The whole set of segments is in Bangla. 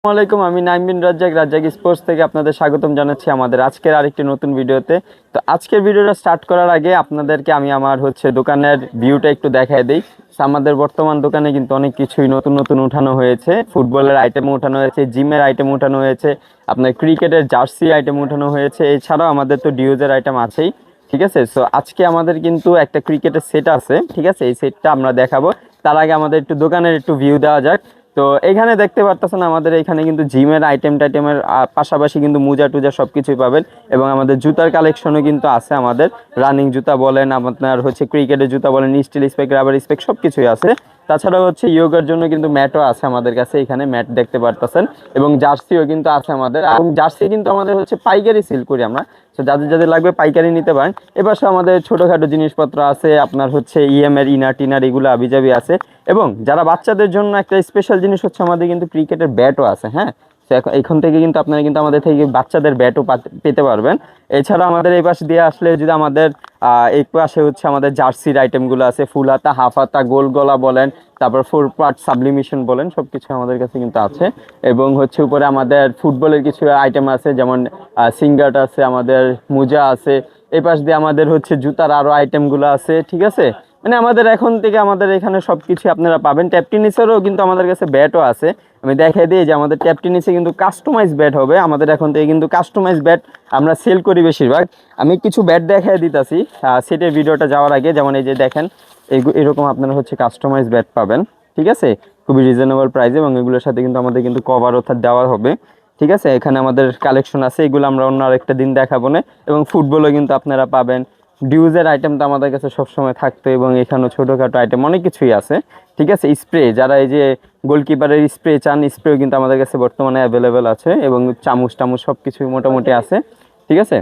আসসালামাইকুম, আমি নাইম বিন রাজ্জাক রাজ্জাক স্পোর্টস থেকে আপনাদের স্বাগতম জানাচ্ছি আমাদের আজকের আরেকটি নতুন ভিডিওতে। তো আজকের ভিডিওটা স্টার্ট করার আগে আপনাদেরকে আমি আমার দোকানের ভিউটা একটু দেখায় দিই। আমাদের বর্তমান দোকানে কিন্তু অনেক কিছুই নতুন নতুন উঠানো হয়েছে। ফুটবলের আইটেম উঠানো হয়েছে, জিমের আইটেম উঠানো হয়েছে, আপনার ক্রিকেটের জার্সি আইটেম উঠানো হয়েছে। এছাড়াও আমাদের তো ডিউজের আইটেম আছেই। ঠিক আছে, সো আজকে আমাদের কিন্তু একটা ক্রিকেটের সেট আছে। ঠিক আছে, এই সেটটা আমরা দেখাবো। তার আগে আমাদের একটু দোকানের একটু ভিউ দেওয়া যাক। তো এখানে দেখতে পারতেছেন আমাদের এখানে কিন্তু জিমের আইটেম টাইটেমের পাশাপাশি কিন্তু মোজা টুজা সব কিছুই পাবেন। এবং আমাদের জুতার কালেকশনও কিন্তু আছে। আমাদের রানিং জুতা বলেন, আপনার ক্রিকেটের জুতা বলেন, স্টিল স্পেক, রাবার স্পেক সব কিছুই আছে। তাছাড়াও ইয়োগার জন্য কিন্তু ম্যাটও আছে আমাদের কাছে। এখানে ম্যাট দেখতে পারতেছেন এবং জার্সিও কিন্তু আছে আমাদের। এবং জার্সি কিন্তু আমাদের পাইকারি সেল করি আমরা। তো যাদের যাদের লাগবে পাইকারি নিতে পারেন। এপাশে আমাদের ছোটোখাটো জিনিসপত্র আছে, আপনার ইএম এর ইনার টিনার এগুলো আবিজাবি আছে। এবং যারা বাচ্চাদের জন্য একটা স্পেশাল জিনিস আমাদের কিন্তু ক্রিকেটের ব্যাটও আছে। হ্যাঁ, এখান থেকে কিন্তু আপনারা কিন্তু আমাদের থেকে বাচ্চাদের ব্যাটও পেতে পারবেন। এছাড়া আমাদের এই পাশে দিয়ে আসলে যদি আমাদের এই পাশে আমাদের জার্সির আইটেমগুলো আছে, ফুল হাতা, হাফ হাতা, গোল গলা বলেন, তারপর 4 পার্ট সাবলিমেশন বলেন, সব কিছু আমাদের কাছে কিন্তু আছে। এবং উপরে আমাদের ফুটবলের কিছু আইটেম আছে, যেমন সিঙ্গার্ট আছে, আমাদের মোজা আছে। এই পাশ দিয়ে আমাদের জুতার আরও আইটেমগুলো আছে। ঠিক আছে, মানে আমাদের এখন থেকে আমাদের এখানে সব কিছু আপনারা পাবেন। ট্যাপ টেনিসেরও কিন্তু আমাদের কাছে ব্যাটও আছে। আমি দেখাই দিই যে আমাদের ট্যাপ টেনিসে কিন্তু কাস্টমাইজ ব্যাট হবে আমাদের এখন থেকে, কিন্তু কাস্টমাইজ ব্যাট আমরা সেল করি বেশিরভাগ। আমি কিছু ব্যাট দেখাই দিতেছি সেটের ভিডিওটা যাওয়ার আগে। যেমন এই যে দেখেন, এরকম আপনারা কাস্টমাইজ ব্যাট পাবেন। ঠিক আছে, খুবই রিজনেবল প্রাইসে। এবং এগুলোর সাথে কিন্তু আমাদের কিন্তু কভার অর্থাৎ দেওয়া হবে। ঠিক আছে, এখানে আমাদের কালেকশন আছে, এগুলো আমরা অন্য আরেকটা দিন দেখাবো না। এবং ফুটবলও কিন্তু আপনারা পাবেন। ডিউজের আইটেম তো আমাদের কাছে সবসময় থাকতো। এবং এখানেও ছোটোখাটো আইটেম অনেক কিছুই আছে। ঠিক আছে, স্প্রে, যারা এই যে গোলকিপারের স্প্রে চান, স্প্রেও কিন্তু আমাদের কাছে বর্তমানে অ্যাভেলেবেল আছে। এবং চামচ টামচ সব কিছুই মোটামুটি আছে। ঠিক আছে,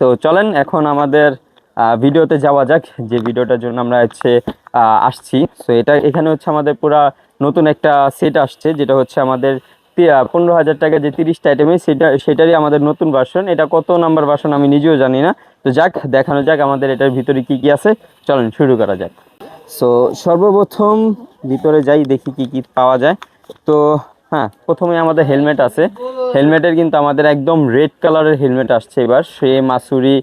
তো চলেন এখন আমাদের ভিডিওতে যাওয়া যাক, যে ভিডিওটার জন্য আমরা আসছি। সো এখানে আমাদের পুরা নতুন একটা সেট আসছে, যেটা আমাদের 15,000 টাকা যে 30টা আইটেমে সেটারই আমাদের নতুন ভার্সন। এটা কত নাম্বার ভার্সন আমি নিজেও জানি না। তো যাক, দেখানো যাক আমাদের এটার ভিতরে কি কি আছে। চলেন শুরু করা যাক। সো সর্বপ্রথম ভিতরে যাই, দেখি কি কি পাওয়া যায়। তো হ্যাঁ, প্রথমে আমাদের হেলমেট আছে। হেলমেটের কিন্তু আমাদের একদম রেড কালারের হেলমেট আসছে এবার। মাসুরি,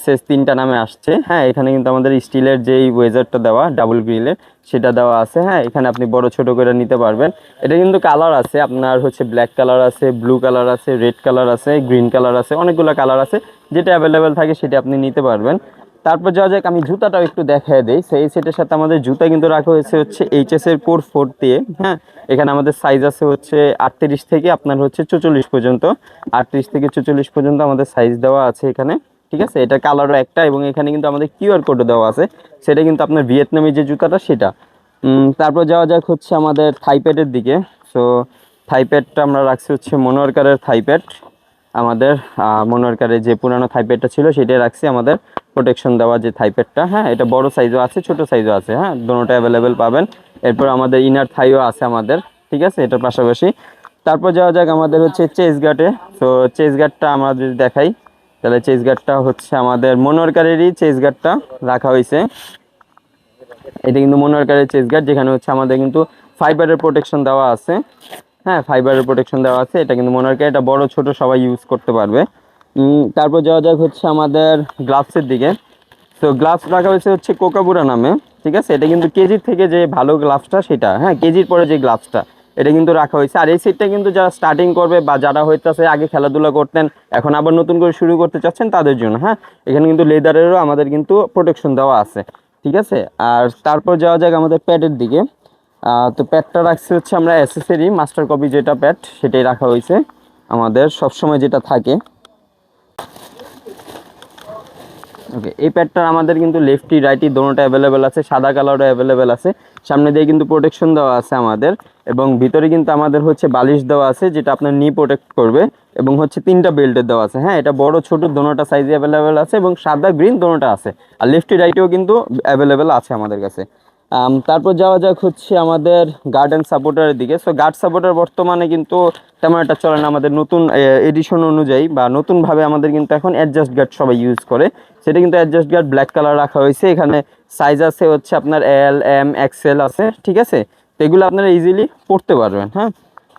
SS 3টা নামে আসছে। হ্যাঁ, এখানে কিন্তু আমাদের স্টিলের যেই ওয়েজারটা দেওয়া ডাবল গ্রিলের সেটা দেওয়া আছে। হ্যাঁ, এখানে আপনি বড় ছোট করে নিতে পারবেন। এটা কিন্তু কালার আছে, আপনার ব্ল্যাক কালার আছে, ব্লু কালার আছে, রেড কালার আছে, গ্রিন কালার আছে, অনেকগুলো কালার আছে। যেটা অ্যাভেলেবেল থাকে সেটা আপনি নিতে পারবেন। তারপর যাওয়া যাক, আমি জুতাটাও একটু দেখায় দিই। সেই সেটের সাথে আমাদের জুতা কিন্তু রাখা হয়েছে HS এর কোর 4 দিয়ে। হ্যাঁ, এখানে আমাদের সাইজ আছে 38 থেকে আপনার 44 পর্যন্ত। 38 থেকে 44 পর্যন্ত আমাদের সাইজ দেওয়া আছে এখানে। ঠিক আছে, এটা কালারও একটা। এবং এখানে কিন্তু আমাদের QR কোডও দেওয়া আছে। সেটা কিন্তু আপনার ভিয়েতনামি যে জুতাটা সেটা। তারপর যাওয়া যাক আমাদের থাইপ্যাডের দিকে। সো থাইপ্যাডটা আমরা রাখছি মনোয়ারকারের থাইপ্যাড। আমাদের মনোয়ারকারের যে পুরানো থাইপ্যাডটা ছিল সেটাই রাখছি, আমাদের প্রোটেকশন দেওয়া যে থাইপ্যাডটা। হ্যাঁ, এটা বড় সাইজও আছে, ছোট সাইজও আছে। হ্যাঁ, দুটোটা অ্যাভেলেবেল পাবেন। এরপর আমাদের ইনার থাইও আছে আমাদের। ঠিক আছে, এটার পাশাপাশি তারপর যাওয়া যাক আমাদের চেস্ট গার্ডে। তো চেস্ট গার্ডটা আমরা যদি দেখাই, তাহলে চেস্ট গার্ডটা আমাদের মনোয়ারকারেরই চেস্ট গার্ডটা রাখা হয়েছে। এটা কিন্তু মনোয়ারকারের চেস্ট গার্ড, যেখানে আমাদের কিন্তু ফাইবারের প্রোটেকশন দেওয়া আছে। হ্যাঁ, ফাইবারের প্রোটেকশন দেওয়া আছে। এটা কিন্তু মনোয়ারকার, এটা বড় ছোট সবাই ইউজ করতে পারবে। তারপর যাওয়া যাক আমাদের গ্লাভসের দিকে। তো গ্লাভস রাখা হয়েছে কোকাবুরা নামে। ঠিক আছে, এটা কিন্তু কেজির থেকে যে ভালো গ্লাভসটা সেটা। হ্যাঁ, কেজির পরে যে গ্লাভসটা এটা কিন্তু রাখা হয়েছে। আর এই সেটটা কিন্তু যারা স্টার্টিং করবে বা যারা আগে খেলাধুলা করতেন, এখন আবার নতুন করে শুরু করতে চাচ্ছেন তাদের জন্য। হ্যাঁ, এখানে কিন্তু লেদারেরও আমাদের কিন্তু প্রোটেকশন দেওয়া আছে। ঠিক আছে, আর তারপর যাওয়া যাক আমাদের প্যাডের দিকে। তো প্যাডটা রাখছি আমরা অ্যাসেসরি মাস্টার কপি যেটা প্যাড, সেটাই রাখা হয়েছে আমাদের সবসময় যেটা থাকে। ওকে, এই প্যাডটা আমাদের কিন্তু লেফটি রাইটি দোনোটা অ্যাভেলেবেল আছে, সাদা কালারও অ্যাভেলেবেল আছে। সামনে দিয়ে কিন্তু প্রোটেকশন দেওয়া আছে আমাদের। এবং ভিতরে কিন্তু আমাদের বালিশ দেওয়া আছে, যেটা আপনার নি প্রোটেক্ট করবে। এবং 3টা বেল্টের দেওয়া আছে। হ্যাঁ, এটা বড় ছোট দোনোটা সাইজে অ্যাভেলেবেল আছে। এবং সাদা গ্রিন দোনোটা আছে। আর লেফটি রাইটেও কিন্তু অ্যাভেলেবেল আছে আমাদের কাছে। তারপর যাওয়া যাক আমাদের গার্ড অ্যান্ড সাপোর্টারের দিকে। সো গার্ড সাপোর্টার বর্তমানে কিন্তু তেমন একটা চলে না। আমাদের নতুন এডিশন অনুযায়ী বা নতুনভাবে আমাদের কিন্তু এখন অ্যাডজাস্ট গার্ড সবাই ইউজ করে। সেটা কিন্তু অ্যাডজাস্ট গার্ড ব্ল্যাক কালার রাখা হয়েছে। এখানে সাইজ আছে আপনার L, M, XL আছে। ঠিক আছে, তো এগুলো আপনারা ইজিলি পড়তে পারবেন। হ্যাঁ,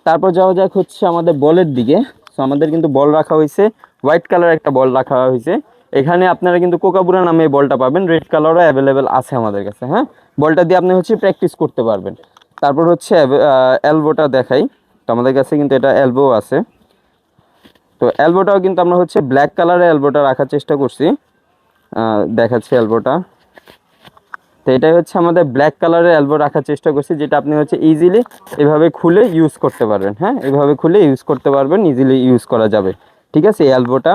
তারপর যাওয়া যাক হচ্ছে আমাদের বলের দিকে। সো আমাদের কিন্তু বল রাখা হয়েছে, হোয়াইট কালার একটা বল রাখা হয়েছে। এখানে আপনারা কিন্তু কোকাবুরা নামে এই বলটা পাবেন, রেড কালারও অ্যাভেলেবেল আছে আমাদের কাছে। হ্যাঁ, বলটা দিয়ে আপনি হচ্ছে প্র্যাকটিস করতে পারবেন। তারপর হচ্ছে এলবোটা দেখাই। তো আমাদের কাছে কিন্তু এটা এলবো আছে। তো এলবোটাও কিন্তু আমরা হচ্ছে ব্ল্যাক কালারের এলবোটা রাখার চেষ্টা করছি। দেখাচ্ছি এলবোটা। তো এটাই হচ্ছে আমাদের ব্ল্যাক কালারের এলবো রাখার চেষ্টা করছি, যেটা আপনি হচ্ছে ইজিলি এভাবে খুলে ইউজ করতে পারবেন। হ্যাঁ, এভাবে খুলে ইউজ করতে পারবেন, ইজিলি ইউজ করা যাবে। ঠিক আছে, এই এলবোটা।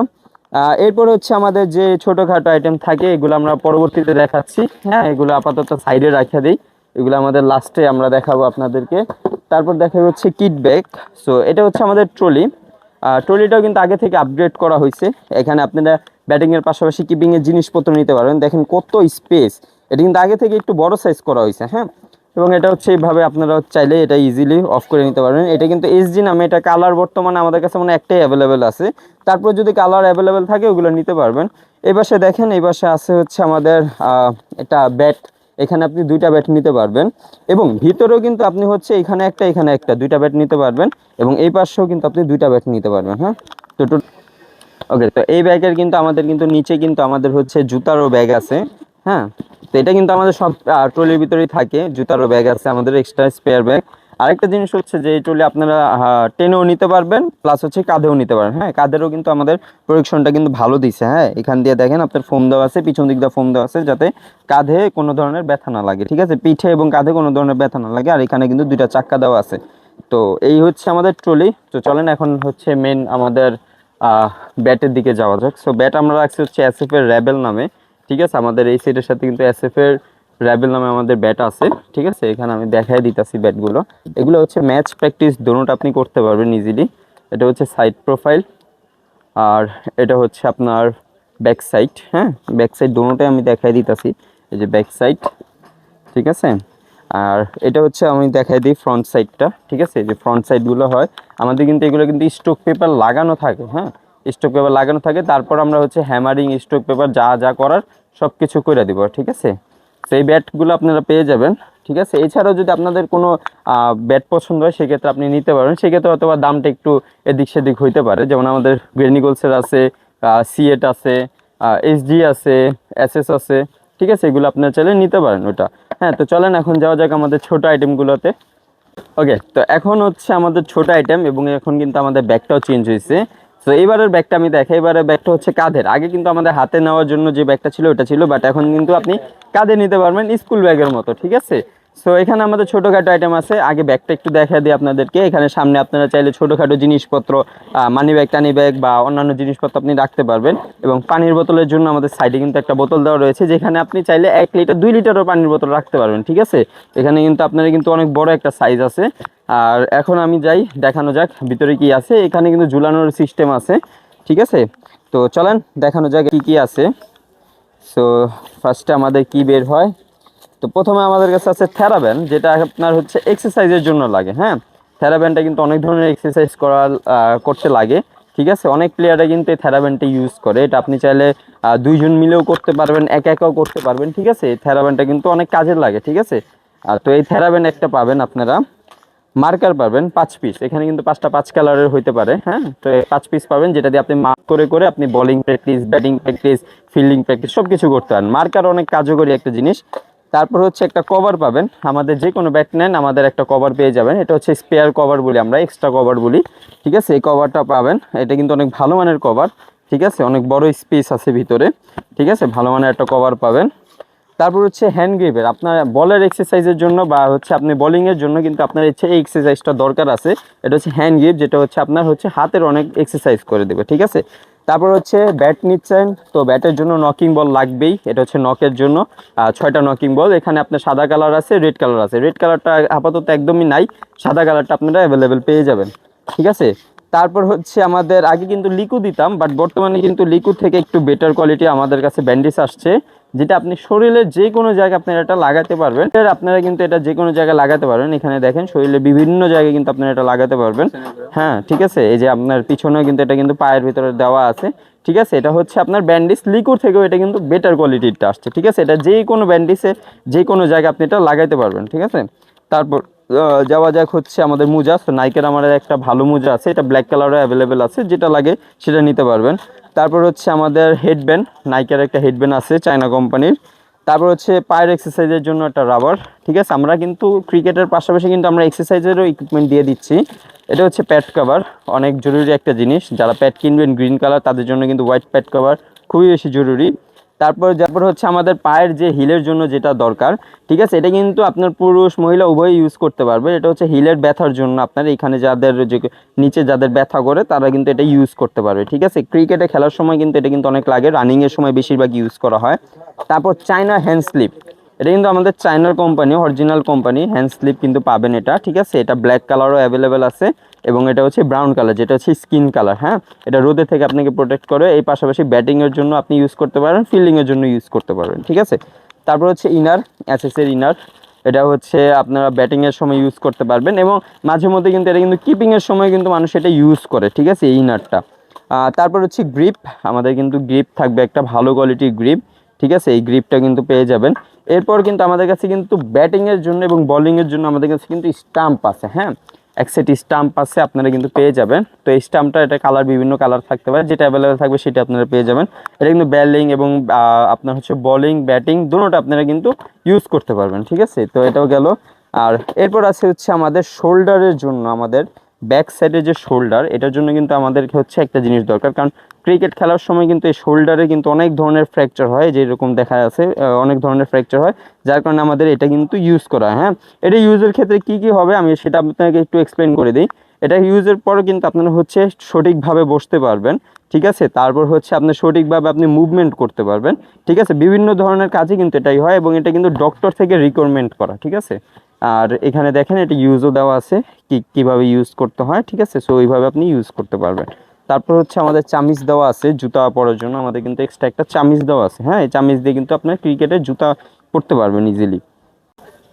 এরপর হচ্ছে আমাদের যে ছোটোখাটো আইটেম থাকে এগুলো আমরা পরবর্তীতে দেখাচ্ছি। হ্যাঁ, এগুলো আপাতত সাইডে রাখা দিই, এগুলো আমাদের লাস্টে আমরা দেখাবো আপনাদেরকে। তারপর দেখা হচ্ছে কিট ব্যাগ। সো এটা হচ্ছে আমাদের ট্রলি। ট্রলিটাও কিন্তু আগে থেকে আপগ্রেড করা হয়েছে। এখানে আপনারা ব্যাটিংয়ের পাশাপাশি কিপিংয়ের জিনিসপত্র নিতে পারবেন। দেখেন কত স্পেস, এটা কিন্তু আগে থেকে একটু বড় সাইজ করা হয়েছে। হ্যাঁ, এবং এটা হচ্ছে এইভাবে আপনারা চাইলে এটা ইজিলি অফ করে নিতে পারবেন। এটা কিন্তু এসজি নামে, এটা কালার বর্তমানে আমাদের কাছে মানে একটাই অ্যাভেলেবেল আছে। তারপর যদি কালার অ্যাভেলেবেল থাকে ওগুলো নিতে পারবেন। এই পাশে দেখেন, এই পাশে আছে হচ্ছে আমাদের একটা ব্যাট। এখানে আপনি দুইটা ব্যাট নিতে পারবেন, এবং ভিতরেও কিন্তু আপনি হচ্ছে এখানে একটা দুইটা ব্যাট নিতে পারবেন, এবং এই পাশেও কিন্তু আপনি দুইটা ব্যাট নিতে পারবেন। হ্যাঁ, তো ওকে। তো এই ব্যাগের কিন্তু আমাদের কিন্তু নিচে কিন্তু আমাদের হচ্ছে জুতারও ব্যাগ আছে। হ্যাঁ, তো এটা কিন্তু আমাদের সব ট্রলির ভিতরেই থাকে, জুতারও ব্যাগ আছে আমাদের, এক্সট্রা স্পেয়ার ব্যাগ। আরেকটা জিনিস হচ্ছে যে এই ট্রলি আপনারা টেনেও নিতে পারবেন, প্লাস হচ্ছে কাঁধেও নিতে পারেন। হ্যাঁ, কাঁধেরও কিন্তু আমাদের প্রোটেকশনটা কিন্তু ভালো দিছে। হ্যাঁ, এখান দিয়ে দেখেন আপনার ফোম দেওয়া আছে, পিছন দিক দিয়ে ফোম দেওয়া আছে, যাতে কাঁধে কোনো ধরনের ব্যথা না লাগে। ঠিক আছে, পিঠে এবং কাঁধে কোনো ধরনের ব্যথা না লাগে। আর এখানে কিন্তু দুইটা চাক্কা দেওয়া আছে। তো এই হচ্ছে আমাদের ট্রলি। তো চলেন এখন হচ্ছে মেন আমাদের ব্যাটের দিকে যাওয়া যাক। সো ব্যাট আমরা রাখছি হচ্ছে এসএফ এর র্যাবেল নামে। ঠিক আছে, আমাদের এই সেটের সাথে কিন্তু এসএফ এর র্যাবেল নামে আমাদের ব্যাট আছে। ঠিক আছে, এখানে আমি দেখাই দিতেছি ব্যাটগুলো। এগুলো হচ্ছে ম্যাচ প্র্যাকটিস দোনোটা আপনি করতে পারবেন ইজিলি। এটা হচ্ছে সাইড প্রোফাইল, আর এটা হচ্ছে আপনার ব্যাক সাইড। হ্যাঁ, ব্যাক সাইড দোনোটাই আমি দেখাই দিতেছি। এই যে ব্যাক সাইড, ঠিক আছে। আর এটা হচ্ছে আমি দেখাই দিই ফ্রন্ট সাইডটা। ঠিক আছে, যে ফ্রন্ট সাইডগুলো হয় আমাদের কিন্তু এগুলো কিন্তু স্টোক পেপার লাগানো থাকে। হ্যাঁ, স্টোক পেপার লাগানো থাকে। তারপর আমরা হচ্ছে হ্যামারিং, স্টোক পেপার যা যা করার সব কিছু করে দিব। ঠিক আছে, সেই ব্যাটগুলো আপনারা পেয়ে যাবেন। ঠিক আছে, এছাড়াও যদি আপনাদের কোনো ব্যাট পছন্দ হয় সেক্ষেত্রে আপনি নিতে পারেন। সেক্ষেত্রে হয়তো বা দামটা একটু এদিক সেদিক হইতে পারে। যেমন আমাদের গ্রেনিগোলসের আছে, সিএট আছে, এসজি আছে, এসএস আছে। ঠিক আছে, এগুলো আপনারা চাইলে নিতে পারেন ওটা। হ্যাঁ, তো চলেন এখন যাওয়া যাক আমাদের ছোট আইটেমগুলোতে। ওকে, তো এখন হচ্ছে আমাদের ছোট আইটেম, এবং এখন কিন্তু আমাদের ব্যাগটাও চেঞ্জ হয়েছে। তো এবারের ব্যাগটা আমি দেখাই। এবারের ব্যাগটা হচ্ছে কাঁধের। আগে কিন্তু আমাদের হাতে নেওয়ার জন্য যে ব্যাগটা ছিল ওটা ছিল, বাট এখন কিন্তু আপনি কাঁধে নিতে পারবেন স্কুল ব্যাগের মতো। ঠিক আছে, সো এখানে আমাদের ছোটোখাটো আইটেম আছে। আগে ব্যাগটা একটু দেখা দিই আপনাদেরকে। এখানে সামনে আপনারা চাইলে ছোটোখাটো জিনিসপত্র, মানি ব্যাগ, টানি ব্যাগ বা অন্যান্য জিনিসপত্র আপনি রাখতে পারবেন। এবং পানির বোতলের জন্য আমাদের সাইডে কিন্তু একটা বোতল দেওয়া রয়েছে, যেখানে আপনি চাইলে 1 লিটার 2 লিটারও পানির বোতল রাখতে পারবেন। ঠিক আছে, এখানে কিন্তু আপনারা কিন্তু অনেক বড় একটা সাইজ আছে। আর এখন আমি যাই, দেখানো যাক ভিতরে কি আছে। এখানে কিন্তু ঝুলানোর সিস্টেম আছে। ঠিক আছে, তো চলেন দেখানো যাক কি কি আছে। সো ফার্স্টে আমাদের কি বের হয়। তো প্রথমে আমাদের কাছে আছে থেরাব্যান্ড, যেটা আপনার হচ্ছে এক্সারসাইজের জন্য লাগে। হ্যাঁ, থেরাব্যান্ডটা কিন্তু অনেক ধরনের এক্সারসাইজ করতে লাগে। ঠিক আছে, অনেক প্লেয়াররা কিন্তু এই থেরাব্যান্ডটা ইউজ করে। এটা আপনি চাইলে 2 জন মিলেও করতে পারবেন, একাও করতে পারবেন। ঠিক আছে, এই থেরাব্যান্ডটা কিন্তু অনেক কাজের লাগে। ঠিক আছে, তো এই থেরাব্যান্ড একটা পাবেন আপনারা। মার্কার পাবেন 5 পিস। এখানে কিন্তু 5টা 5 কালারের হইতে পারে। হ্যাঁ, তো 5 পিস পাবেন, যেটা দিয়ে আপনি মার্ক করে করে আপনি bowling practice, batting practice, fielding practice সব কিছু করতে পারেন। মার্কার অনেক কার্যকরী একটা জিনিস। তারপর হচ্ছে একটা কভার পাবেন। আমাদের যে কোনো ব্যাট নেন আমাদের একটা কভার পেয়ে যাবেন। এটা হচ্ছে স্পেয়ার কভার বলি আমরা, এক্সট্রা কভার বলি। ঠিক আছে, এই কভারটা পাবেন। এটা কিন্তু অনেক ভালো মানের কভার। ঠিক আছে, অনেক বড় স্পেস আছে ভিতরে। ঠিক আছে, ভালো মানের একটা কভার পাবেন। তারপর হচ্ছে হ্যান্ড গ্রিপের, আপনার বলের এক্সারসাইজের জন্য বা হচ্ছে আপনি বোলিংয়ের জন্য কিন্তু আপনার হচ্ছে এই এক্সারসাইজটা দরকার আছে। এটা হচ্ছে হ্যান্ড গ্রিপ, যেটা হচ্ছে আপনার হচ্ছে হাতের অনেক এক্সারসাইজ করে দেবে। ঠিক আছে, তারপর হচ্ছে ব্যাট নিচ্ছেন, তো ব্যাটের জন্য নকিং বল লাগবেই। এটা হচ্ছে নকের জন্য 6টা নকিং বল। এখানে আপনার সাদা কালার আছে, রেড কালার আছে। রেড কালারটা আপাতত একদমই নাই, সাদা কালারটা আপনারা অ্যাভেলেবেল পেয়ে যাবেন। ঠিক আছে, তারপর হচ্ছে আমাদের আগে কিন্তু লিকু দিতাম, বাট বর্তমানে কিন্তু লিকু থেকে একটু বেটার কোয়ালিটি আমাদের কাছে ব্যান্ডিজ আসছে, যেটা আপনি শরীরের যে কোনো জায়গায় আপনারা এটা লাগাতে পারবেন। আপনারা কিন্তু এটা যে কোনো জায়গায় লাগাতে পারবেন। এখানে দেখেন শরীরের বিভিন্ন জায়গায় কিন্তু আপনারা এটা লাগাতে পারবেন। হ্যাঁ, ঠিক আছে, এই যে আপনার পিছনেও কিন্তু এটা কিন্তু পায়ের ভিতরে দেওয়া আছে। ঠিক আছে, এটা হচ্ছে আপনার ব্যান্ডিজ লিকুর থেকেও এটা কিন্তু বেটার কোয়ালিটিটা আসছে। ঠিক আছে, এটা যে কোনো ব্যান্ডিজে যে কোনো জায়গায় আপনি এটা লাগাইতে পারবেন। ঠিক আছে, তারপর যাওয়া যাক হচ্ছে আমাদের মোজা। তো নাইকের আমার একটা ভালো মোজা আছে, এটা ব্ল্যাক কালারও অ্যাভেলেবেল আছে, যেটা লাগে সেটা নিতে পারবেন। তারপর হচ্ছে আমাদের হেডব্যান্ড, নাইকের একটা হেডব্যান্ড আছে চায়না কোম্পানির। তারপর হচ্ছে পায়ের এক্সারসাইজের জন্য একটা রাবার। ঠিক আছে, আমরা কিন্তু ক্রিকেটের পাশাপাশি কিন্তু আমরা এক্সারসাইজেরও ইকুইপমেন্ট দিয়ে দিচ্ছি। এটা হচ্ছে প্যাড কভার, অনেক জরুরি একটা জিনিস। যারা প্যাড কিনবেন গ্রিন কালার, তাদের জন্য কিন্তু হোয়াইট প্যাড কভার খুবই বেশি জরুরি। তারপর হচ্ছে আমাদের পায়ের যে হিলের জন্য যেটা দরকার, ঠিক আছে, এটা কিন্তু আপনার পুরুষ মহিলা উভয়ই ইউজ করতে পারবে। এটা হচ্ছে হিলের ব্যথার জন্য, আপনার এখানে যাদের যে নিচে যাদের ব্যথা করে তারা কিন্তু এটা ইউজ করতে পারবে। ঠিক আছে, ক্রিকেটে খেলার সময় কিন্তু এটা কিন্তু অনেক লাগে, রানিংয়ের সময় বেশিরভাগ ইউজ করা হয়। তারপর চায়না হ্যান্ড স্লিপ, এটা কিন্তু আমাদের চায়নার company, original company hand slip কিন্তু পাবেন এটা। ঠিক আছে, এটা ব্ল্যাক কালারও অ্যাভেলেবেল আছে এবং এটা হচ্ছে ব্রাউন কালার, যেটা হচ্ছে স্কিন কালার। হ্যাঁ, এটা রোদে থেকে আপনাকে প্রোটেক্ট করে। এই পাশাপাশি ব্যাটিংয়ের জন্য আপনি ইউজ করতে পারেন, ফিল্ডিংয়ের জন্য ইউজ করতে পারবেন। ঠিক আছে, তারপর হচ্ছে ইনার, এসএসের ইনার, এটা হচ্ছে আপনারা ব্যাটিংয়ের সময় ইউজ করতে পারবেন এবং মাঝে মধ্যে কিন্তু এটা কিন্তু কিপিংয়ের সময় কিন্তু মানুষ এটা ইউজ করে। ঠিক আছে, এই ইনারটা। তারপর হচ্ছে গ্রিপ, আমাদের কিন্তু গ্রিপ থাকবে একটা ভালো কোয়ালিটির গ্রিপ। ঠিক আছে, এই গ্রিপটা কিন্তু পেয়ে যাবেন। এরপর কিন্তু আমাদের কাছে কিন্তু ব্যাটিংয়ের জন্য এবং বোলিংয়ের জন্য আমাদের কাছে কিন্তু স্টাম্প আছে। হ্যাঁ, এক সেট স্টাম্প আছে, আপনারা কিন্তু পেয়ে যাবেন। তো এই স্টাম্পটা, এটা কালার বিভিন্ন কালার থাকতে পারে, যেটা অ্যাভেলেবেল থাকবে সেটা আপনারা পেয়ে যাবেন। এটা কিন্তু ব্যালিং এবং আপনার হচ্ছে বোলিং ব্যাটিং দুটোটা আপনারা কিন্তু ইউজ করতে পারবেন। ঠিক আছে, তো এটাও গেল। আর এরপর আছে হচ্ছে আমাদের শোল্ডারের জন্য, আমাদের ব্যাক সাইডের যে শোল্ডার, এটার জন্য কিন্তু আমাদেরকে হচ্ছে একটা জিনিস দরকার। কারণ ক্রিকেট খেলার সময় কিন্তু এই শোল্ডারে কিন্তু অনেক ধরনের ফ্র্যাকচার হয়, যেরকম দেখা আছে অনেক ধরনের ফ্র্যাকচার হয়, যার কারণে আমাদের এটা কিন্তু ইউজ করা হয়। হ্যাঁ, এটা ইউজের ক্ষেত্রে কি কি হবে আমি সেটা আপনাকে একটু এক্সপ্লেন করে দিই। এটা ইউজের পরে কিন্তু আপনারা হচ্ছে সঠিকভাবে বসতে পারবেন। ঠিক আছে, তারপর হচ্ছে আপনি সঠিকভাবে আপনি মুভমেন্ট করতে পারবেন। ঠিক আছে, বিভিন্ন ধরনের কাজে কিন্তু এটাই হয় এবং এটা কিন্তু ডক্টর থেকে রিকমেন্ড করা। ঠিক আছে, আর এখানে দেখেন এটা ইউজও দেওয়া আছে, কীভাবে ইউজ করতে হয়। ঠিক আছে, সো ওইভাবে আপনি ইউজ করতে পারবেন। তারপর হচ্ছে আমাদের চামিজ দেওয়া আছে জুতা পরার জন্য, আমাদের কিন্তু এক্সট্রা একটা চামিজ দেওয়া আছে। হ্যাঁ, এই চামিজ দিয়ে কিন্তু আপনার ক্রিকেটের জুতা পরতে পারবেন ইজিলি।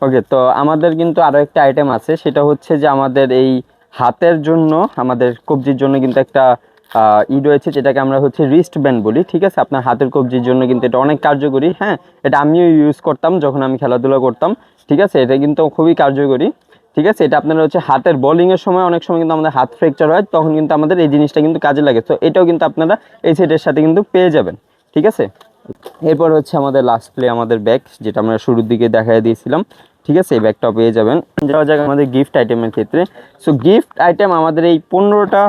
ওকে, তো আমাদের কিন্তু আরও একটা আইটেম আছে, সেটা হচ্ছে যে আমাদের এই হাতের জন্য, আমাদের কবজির জন্য কিন্তু একটা রয়েছে, যেটাকে আমরা হচ্ছে রিস্ট ব্যান্ড বলি। ঠিক আছে, আপনার হাতের কবজির জন্য কিন্তু এটা অনেক কার্যকরী। হ্যাঁ, এটা আমিও ইউজ করতাম যখন আমি খেলাধুলা করতাম। ঠিক আছে, এটা কিন্তু খুবই কার্যকরী। ঠিক আছে, এটা আপনার হচ্ছে হাতের বোলিংয়ের সময় অনেক সময় কিন্তু আমাদের হাত ফ্র্যাকচার হয়, তখন কিন্তু আমাদের এই জিনিসটা কিন্তু কাজে লাগে। তো এটাও কিন্তু আপনারা এই সেটের সাথে কিন্তু পেয়ে যাবেন। ঠিক আছে, এরপর হচ্ছে আমাদের লাস্ট প্লে, আমাদের ব্যাগ, যেটা আমরা শুরুর দিকে দেখাই দিয়েছিলাম। ঠিক আছে, এই ব্যাগটাও পেয়ে যাবেন। যাওয়া যাক আমাদের গিফট আইটেমের ক্ষেত্রে। সো গিফট আইটেম আমাদের এই 15টা,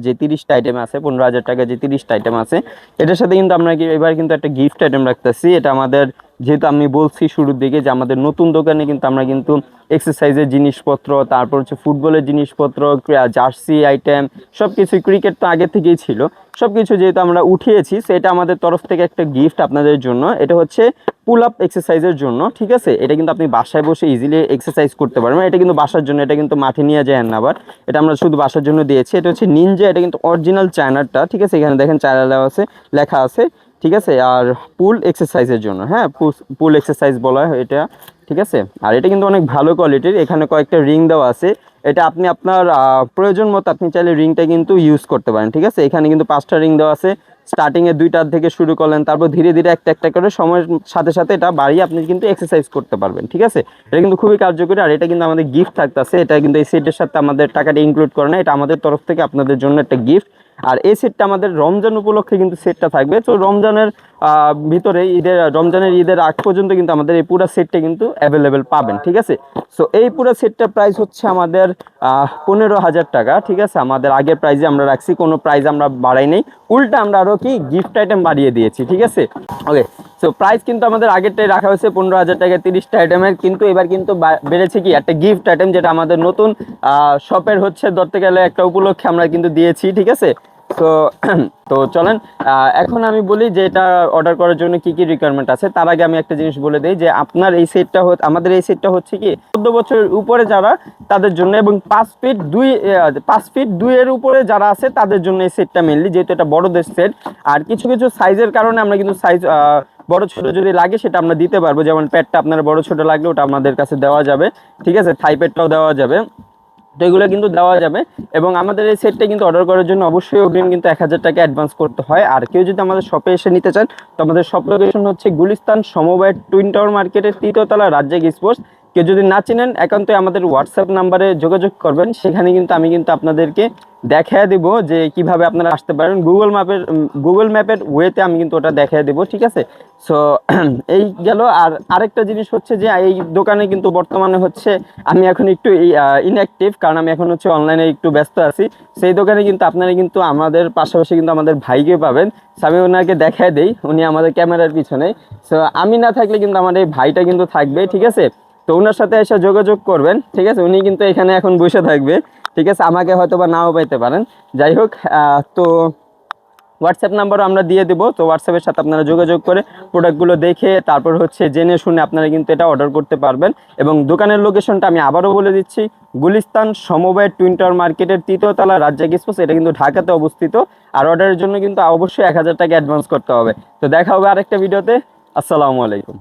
যে 30টা আইটেম আছে, 15,000 টাকা যে 30টা আইটেম আছে, এটার সাথে কিন্তু আমরা এবার কিন্তু একটা গিফট আইটেম রাখতেছি। এটা আমাদের, যেহেতু আমি বলছি শুরুর দিকে যে আমাদের নতুন দোকানে কিন্তু আমরা কিন্তু এক্সারসাইজের জিনিসপত্র, তারপর হচ্ছে ফুটবলের জিনিসপত্র, জার্সি আইটেম, সব কিছু, ক্রিকেট তো আগে থেকেই ছিল, সব কিছু যেহেতু আমরা উঠিয়েছি, সেটা আমাদের তরফ থেকে একটা গিফট আপনাদের জন্য। এটা হচ্ছে পুল আপ এক্সারসাইজের জন্য। ঠিক আছে, এটা কিন্তু আপনি বাসায় বসে ইজিলি এক্সারসাইজ করতে পারবেন। এটা কিন্তু বাসার জন্য, এটা কিন্তু মাঠে নিয়ে যায় না আবার, এটা আমরা শুধু বাসার জন্য দিয়েছি। এটা হচ্ছে নিনজা, এটা কিন্তু অরিজিনাল চায়নারটা। ঠিক আছে, এখানে দেখেন চায়না লেখা আছে। ঠিক আছে, আর পুল এক্সারসাইজের জন্য, হ্যাঁ, পুল এক্সারসাইজ বলা হয় এটা। ঠিক আছে, আর এটা কিন্তু অনেক ভালো কোয়ালিটির। এখানে কয়েকটা রিং দেওয়া আছে, এটা আপনি আপনার প্রয়োজন মতো আপনি চাইলে রিংটা কিন্তু ইউজ করতে পারেন। ঠিক আছে, এখানে কিন্তু 5টা রিং দেওয়া আছে। স্টার্টিংয়ে 2টার থেকে শুরু করলেন, তারপর ধীরে ধীরে একটা একটা করে সময়ের সাথে সাথে এটা বাড়িয়ে আপনি কিন্তু এক্সারসাইজ করতে পারবেন। ঠিক আছে, এটা কিন্তু খুবই কার্যকরী। আর এটা কিন্তু আমাদের গিফট থাকতেছে, এটা কিন্তু এই সেটের সাথে আমাদের টাকাটা ইনক্লুড করে না, এটা আমাদের তরফ থেকে আপনাদের জন্য একটা গিফট। আর এই সেটটা আমাদের রমজান উপলক্ষে কিন্তু সেটটা থাকবে। তো রমজানের ভিতরে রমজানের ঈদের আগ পর্যন্ত কিন্তু আমাদের এই পুরো সেটটা কিন্তু অ্যাভেলেবেল পাবেন। ঠিক আছে, সো এই পুরো সেটটার প্রাইস হচ্ছে আমাদের 15,000 টাকা। ঠিক আছে, আমাদের আগের প্রাইজে আমরা রাখছি, কোনো প্রাইস আমরা বাড়াই নেই, উল্টা আমরা আরও কি গিফট আইটেম বাড়িয়ে দিয়েছি। ঠিক আছে, ওকে, সো প্রাইস কিন্তু আমাদের আগেরটাই রাখা হয়েছে 15,000 টাকা 30টা আইটেমের, কিন্তু এবার কিন্তু বেড়েছে কি একটা গিফট আইটেম, যেটা আমাদের নতুন শপের হচ্ছে ধরতে গেলে একটা উপলক্ষে আমরা কিন্তু দিয়েছি। ঠিক আছে, তো তো চলেন এখন আমি বলি যে এটা অর্ডার করার জন্য কি কি রিকোয়ারমেন্ট আছে। তার আগে আমি একটা জিনিস বলে দিই যে আপনার এই সেটটা আমাদের এই সেটটা হচ্ছে কি 14 বছরের উপরে যারা, তাদের জন্য, এবং 5 ফিট 2 এর উপরে যারা আছে তাদের জন্য এই সেটটা মেনলি, যেহেতু এটা বড়দের সেট। আর কিছু কিছু সাইজের কারণে আমরা কিন্তু সাইজ বড় ছোট যদি লাগে সেটা আমরা দিতে পারবো, যেমন প্যাডটা আপনার বড় ছোট লাগলে ওটা আমাদের কাছে দেওয়া যাবে। ঠিক আছে, থাই প্যাডটাও দেওয়া যাবে, তো এগুলো কিন্তু দেওয়া যাবে। এবং আমাদের এই সেটটা কিন্তু অর্ডার করার জন্য অবশ্যই অগ্রিম কিন্তু 1,000 টাকা অ্যাডভান্স করতে হয়। আর কেউ যদি আমাদের শপে এসে নিতে চান, তো আমাদের শপ লোকেশন হচ্ছে গুলিস্তান সমবায় টুইন টাওয়ার মার্কেটের 3য় তলা, রাজ্জাক স্পোর্টস। কেউ যদি না চেনেন একান্তই আমাদের হোয়াটসঅ্যাপ নাম্বারে যোগাযোগ করবেন, সেখানে কিন্তু আমি কিন্তু আপনাদেরকে দেখায় দিব যে কিভাবে আপনারা আসতে পারেন। গুগল ম্যাপের ওয়েতে আমি কিন্তু ওটা দেখায় দেবো, ঠিক আছে। সো এই গেল। আর আরেকটা জিনিস হচ্ছে যে এই দোকানে কিন্তু বর্তমানে হচ্ছে আমি এখন একটু ইনঅ্যাক্টিভ, কারণ আমি এখন হচ্ছে অনলাইনে একটু ব্যস্ত আছি। সেই দোকানে কিন্তু আপনারা কিন্তু আমাদের পাশাপাশি কিন্তু আমাদের ভাইকে পাবেন। সো আমি ওনাকে দেখায় দেই, উনি আমাদের ক্যামেরার পিছনে। সো আমি না থাকলে কিন্তু আমার এই ভাইটা কিন্তু থাকবে, ঠিক আছে। তো ওনার সাথে এসে যোগাযোগ করবেন, ঠিক আছে। উনি কিন্তু এখানে এখন বসে থাকবে, ঠিক আছে। আমাকে হয়তো বা নাও পাইতে পারেন। যাই হোক, তো হোয়াটসঅ্যাপ নাম্বারও আমরা দিয়ে দেবো। তো হোয়াটসঅ্যাপের সাথে আপনারা যোগাযোগ করে প্রোডাক্টগুলো দেখে তারপর হচ্ছে জেনে শুনে আপনারা কিন্তু এটা অর্ডার করতে পারবেন। এবং দোকানের লোকেশনটা আমি আবারও বলে দিচ্ছি, গুলিস্তান সমবায় টুইন টাওয়ার মার্কেটের 3য় তলা, রাজ্জাক স্পোর্টস। এটা কিন্তু ঢাকাতে অবস্থিত। আর অর্ডারের জন্য কিন্তু অবশ্যই 1000 টাকা অ্যাডভান্স করতে হবে। তো দেখা হবে আরেকটা ভিডিওতে। আসসালামু আলাইকুম।